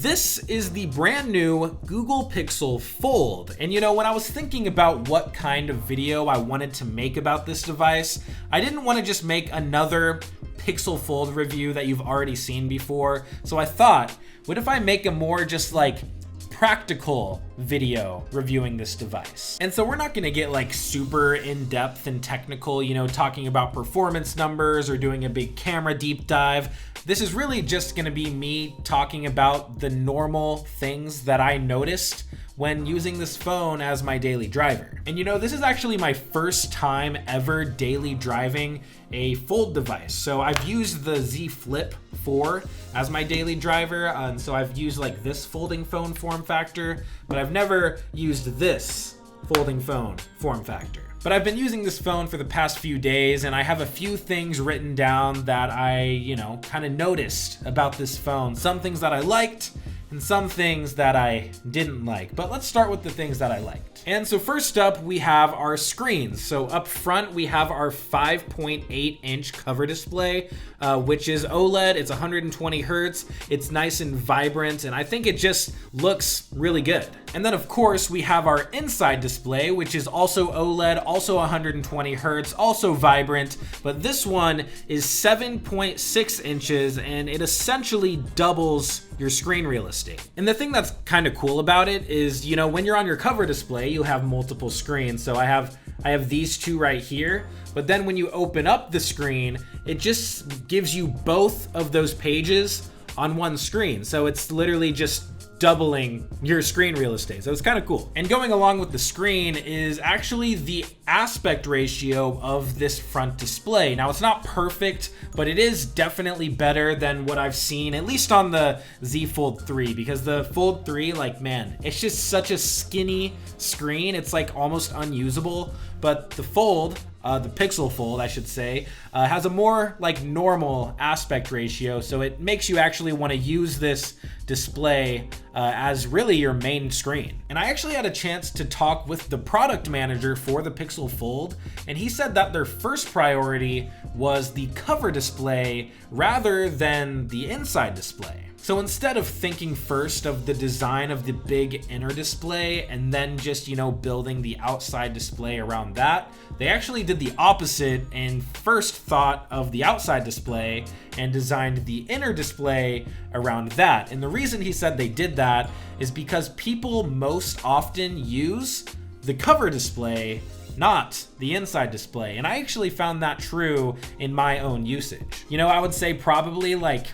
This is the brand new Google Pixel Fold. And you know, when I was thinking about what kind of video I wanted to make about this device, I didn't want to just make another Pixel Fold review that you've already seen before. So I thought, what if I make a more just like practical video reviewing this device? And so we're not gonna get like super in-depth and technical, you know, talking about performance numbers or doing a big camera deep dive. This is really just gonna be me talking about the normal things that I noticed when using this phone as my daily driver. And you know, this is actually my first time ever daily driving a Fold device. So I've used the Z Flip 4 as my daily driver, and so I've used like this folding phone form factor, but I've never used this folding phone form factor. But I've been using this phone for the past few days, and I have a few things written down that I, you know, kind of noticed about this phone. Some things that I liked, and some things that I didn't like. But let's start with the things that I liked. And so first up, we have our screens. So up front, we have our 5.8 inch cover display, which is OLED. It's 120 hertz. It's nice and vibrant, and I think it just looks really good. And then of course, we have our inside display, which is also OLED, also 120 hertz, also vibrant, but this one is 7.6 inches, and it essentially doubles your screen real estate. And the thing that's kind of cool about it is, you know, when you're on your cover display, you'll have multiple screens. So I have these two right here, but then when you open up the screen, it just gives you both of those pages on one screen. So it's literally just doubling your screen real estate. So it's kind of cool. And going along with the screen is actually the aspect ratio of this front display. Now it's not perfect, but it is definitely better than what I've seen, at least on the Z Fold 3, because the Fold 3, like, man, it's just such a skinny screen. It's like almost unusable. But the Fold, the Pixel Fold, I should say, has a more like normal aspect ratio. So it makes you actually want to use this display as really your main screen. And I actually had a chance to talk with the product manager for the Pixel Fold, and he said that their first priority was the cover display rather than the inside display. So instead of thinking first of the design of the big inner display and then just, you know, building the outside display around that, they actually did the opposite and first thought of the outside display and designed the inner display around that. And the reason he said they did that is because people most often use the cover display, not the inside display. And I actually found that true in my own usage. You know, I would say probably like,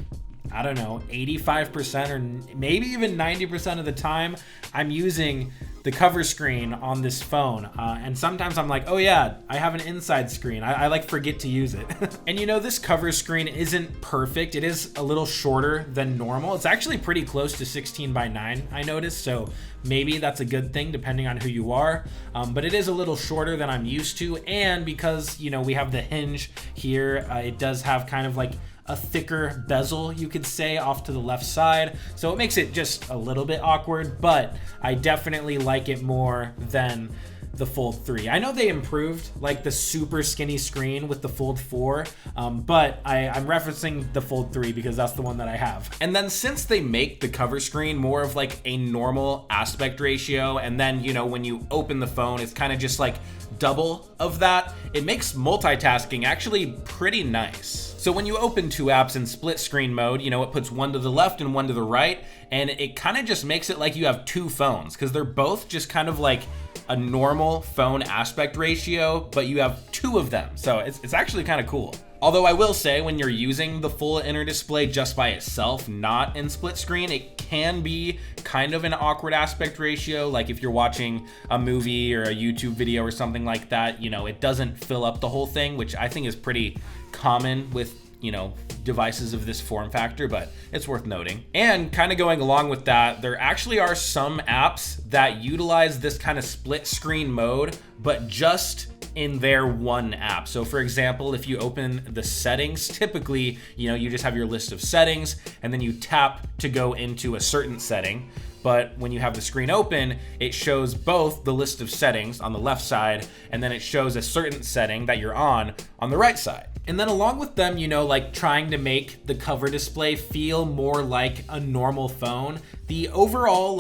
I don't know, 85% or maybe even 90% of the time, I'm using the cover screen on this phone. And sometimes I'm like, oh yeah, I have an inside screen. I like forget to use it. And you know, this cover screen isn't perfect. It is a little shorter than normal. It's actually pretty close to 16:9, I noticed. So maybe that's a good thing depending on who you are. But it is a little shorter than I'm used to. And because, you know, we have the hinge here, it does have kind of like a thicker bezel, you could say, off to the left side. So it makes it just a little bit awkward, but I definitely like it more than the Fold 3. I know they improved like the super skinny screen with the Fold 4, but I'm referencing the Fold 3 because that's the one that I have. And then since they make the cover screen more of like a normal aspect ratio, and then, you know, when you open the phone, it's kind of just like double of that, it makes multitasking actually pretty nice. So when you open two apps in split screen mode, you know, it puts one to the left and one to the right, and it kind of just makes it like you have two phones because they're both just kind of like a normal phone aspect ratio, but you have two of them. So it's actually kind of cool. Although I will say, when you're using the full inner display just by itself, not in split screen, it can be kind of an awkward aspect ratio. Like if you're watching a movie or a YouTube video or something like that, you know, it doesn't fill up the whole thing, which I think is pretty common with, you know, devices of this form factor, but it's worth noting. And kind of going along with that, there actually are some apps that utilize this kind of split screen mode, but just in their one app. So for example, if you open the settings, typically, you just have your list of settings and then you tap to go into a certain setting. But when you have the screen open, it shows both the list of settings on the left side, and then it shows a certain setting that you're on the right side. And then along with them, like trying to make the cover display feel more like a normal phone, the overall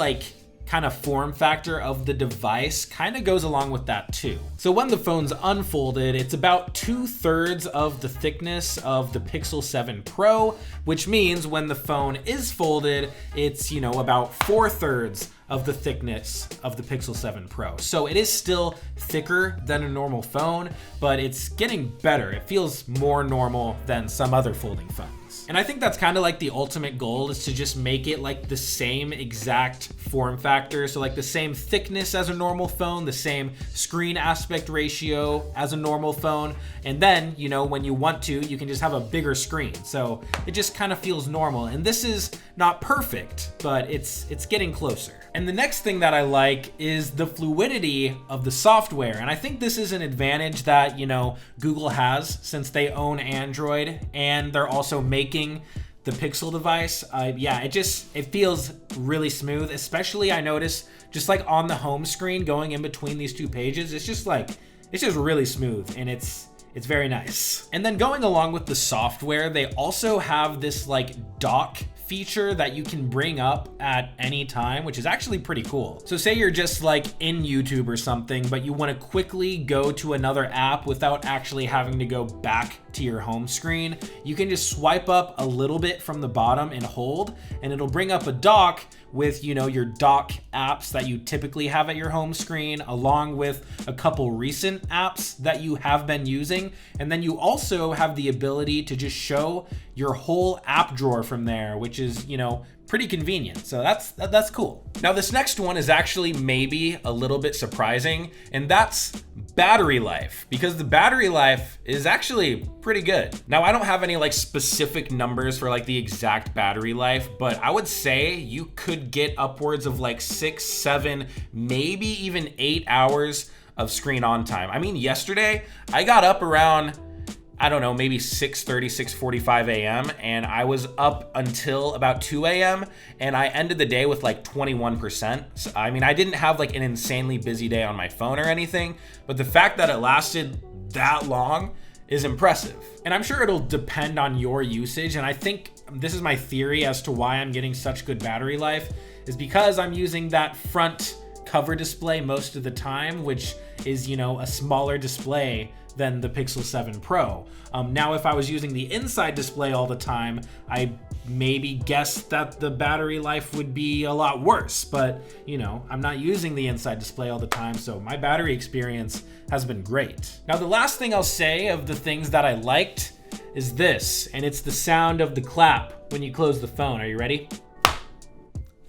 kind of form factor of the device kind of goes along with that too. So when the phone's unfolded, it's about 2/3 of the thickness of the Pixel 7 Pro, which means when the phone is folded, it's, about 4/3 of the thickness of the Pixel 7 Pro. So it is still thicker than a normal phone, but it's getting better. It feels more normal than some other folding phones. And I think that's kind of like the ultimate goal, is to just make it like the same exact form factor. So like the same thickness as a normal phone, the same screen aspect ratio as a normal phone. And then, when you want to, you can just have a bigger screen. So it just kind of feels normal. And this is not perfect, but it's getting closer. And the next thing that I like is the fluidity of the software. And I think this is an advantage that, Google has, since they own Android and they're also making the Pixel device. It feels really smooth, especially I notice just like on the home screen going in between these two pages. It's just really smooth, and it's very nice. And then going along with the software, they also have this dock feature that you can bring up at any time, which is actually pretty cool. So say you're just in YouTube or something, but you want to quickly go to another app without actually having to go back to your home screen. You can just swipe up a little bit from the bottom and hold, and it'll bring up a dock with, your dock apps that you typically have at your home screen, along with a couple recent apps that you have been using. And then you also have the ability to just show your whole app drawer from there, which is, pretty convenient. So that's cool. Now this next one is actually maybe a little bit surprising, and that's battery life, because the battery life is actually pretty good. Now I don't have any specific numbers for the exact battery life, but I would say you could get upwards of 6, 7, maybe even 8 hours of screen on time. I mean, yesterday I got up around, I don't know, maybe 6:30, 6:45 a.m. and I was up until about 2 a.m. and I ended the day with 21%. So, I mean, I didn't have an insanely busy day on my phone or anything, but the fact that it lasted that long is impressive. And I'm sure it'll depend on your usage, and I think this is my theory as to why I'm getting such good battery life, is because I'm using that front cover display most of the time, which is, a smaller display than the Pixel 7 Pro. Now, if I was using the inside display all the time, I maybe guess that the battery life would be a lot worse, but I'm not using the inside display all the time, so my battery experience has been great. Now, the last thing I'll say of the things that I liked is this, and it's the sound of the clap when you close the phone. Are you ready?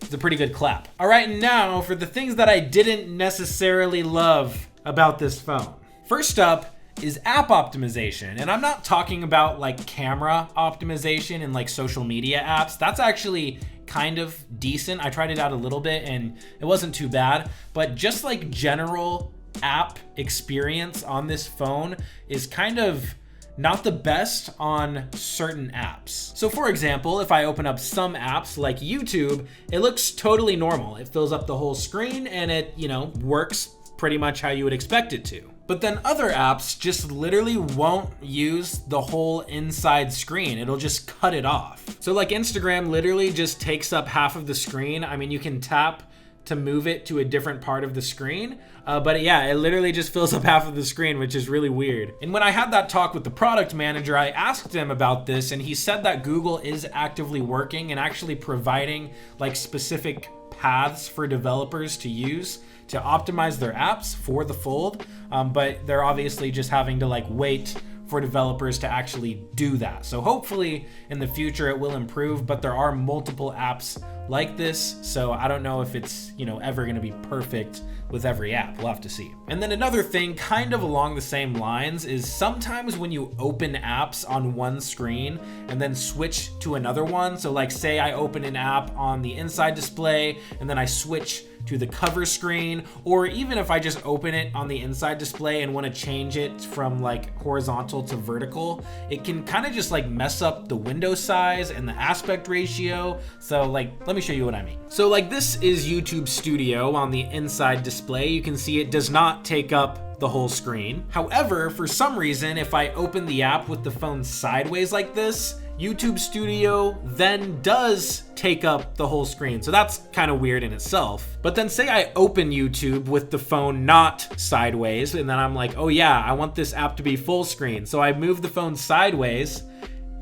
It's a pretty good clap. All right, now for the things that I didn't necessarily love about this phone. First up is app optimization. And I'm not talking about camera optimization and social media apps. That's actually kind of decent. I tried it out a little bit and it wasn't too bad, but just general app experience on this phone is kind of not the best on certain apps. So for example, if I open up some apps like YouTube, it looks totally normal. It fills up the whole screen and it, works pretty much how you would expect it to. But then other apps just literally won't use the whole inside screen. It'll just cut it off. So Instagram literally just takes up half of the screen. I mean, you can tap to move it to a different part of the screen. But yeah, it literally just fills up half of the screen, which is really weird. And when I had that talk with the product manager, I asked him about this, and he said that Google is actively working and actually providing specific paths for developers to use to optimize their apps for the Fold, but they're obviously just having to wait for developers to actually do that. So hopefully in the future it will improve, but there are multiple apps like this, so I don't know if it's, ever gonna be perfect with every app. We'll have to see. And then another thing kind of along the same lines is sometimes when you open apps on one screen and then switch to another one, so like say I open an app on the inside display and then I switch to the cover screen, or even if I just open it on the inside display and want to change it from like horizontal to vertical, it can kind of just like mess up the window size and the aspect ratio. So like, let me show you what I mean. So like this is YouTube Studio on the inside display. You can see it does not take up the whole screen. However, for some reason, if I open the app with the phone sideways like this, YouTube Studio then does take up the whole screen. So that's kind of weird in itself. But then say I open YouTube with the phone not sideways, and then I'm like, oh yeah, I want this app to be full screen. So I move the phone sideways,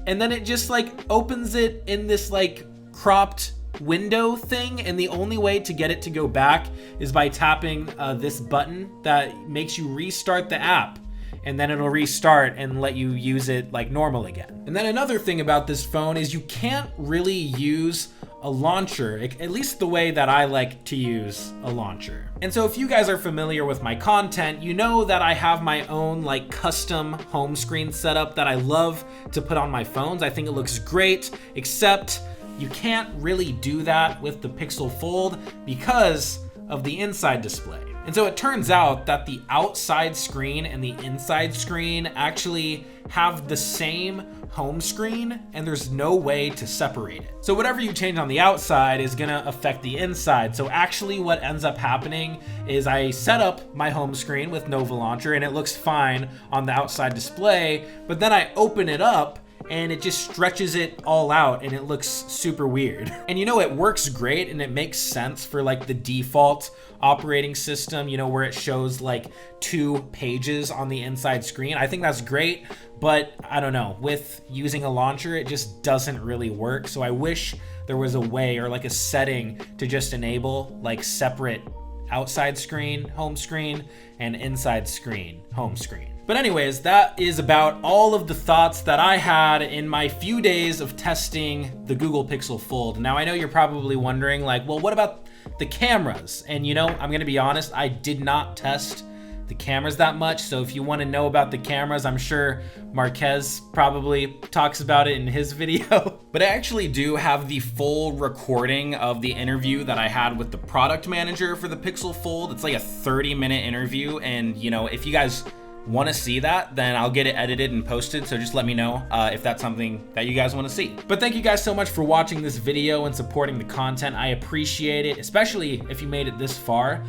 and then it just like opens it in this like cropped window thing, and the only way to get it to go back is by tapping this button that makes you restart the app, and then it'll restart and let you use it like normal again. And then another thing about this phone is you can't really use a launcher, at least the way that I like to use a launcher. And so if you guys are familiar with my content, you know that I have my own like custom home screen setup that I love to put on my phones. I think it looks great, except you can't really do that with the Pixel Fold because of the inside display. And so it turns out that the outside screen and the inside screen actually have the same home screen, and there's no way to separate it. So whatever you change on the outside is gonna affect the inside. So actually what ends up happening is I set up my home screen with Nova Launcher and it looks fine on the outside display, but then I open it up and it just stretches it all out and it looks super weird. And it works great and it makes sense for like the default operating system, where it shows like 2 pages on the inside screen. I think that's great, but I don't know, with using a launcher, it just doesn't really work. So I wish there was a way or like a setting to just enable like separate outside screen, home screen, and inside screen, home screen. But anyways, that is about all of the thoughts that I had in my few days of testing the Google Pixel Fold. Now, I know you're probably wondering like, well, what about the cameras? And I'm gonna be honest, I did not test the cameras that much. So if you wanna know about the cameras, I'm sure Marquez probably talks about it in his video. But I actually do have the full recording of the interview that I had with the product manager for the Pixel Fold. It's like a 30-minute interview. And if you guys want to see that, then I'll get it edited and posted. So just let me know if that's something that you guys want to see. But thank you guys so much for watching this video and supporting the content. I appreciate it, especially if you made it this far.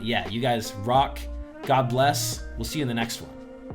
Yeah, you guys rock. God bless. We'll see you in the next one.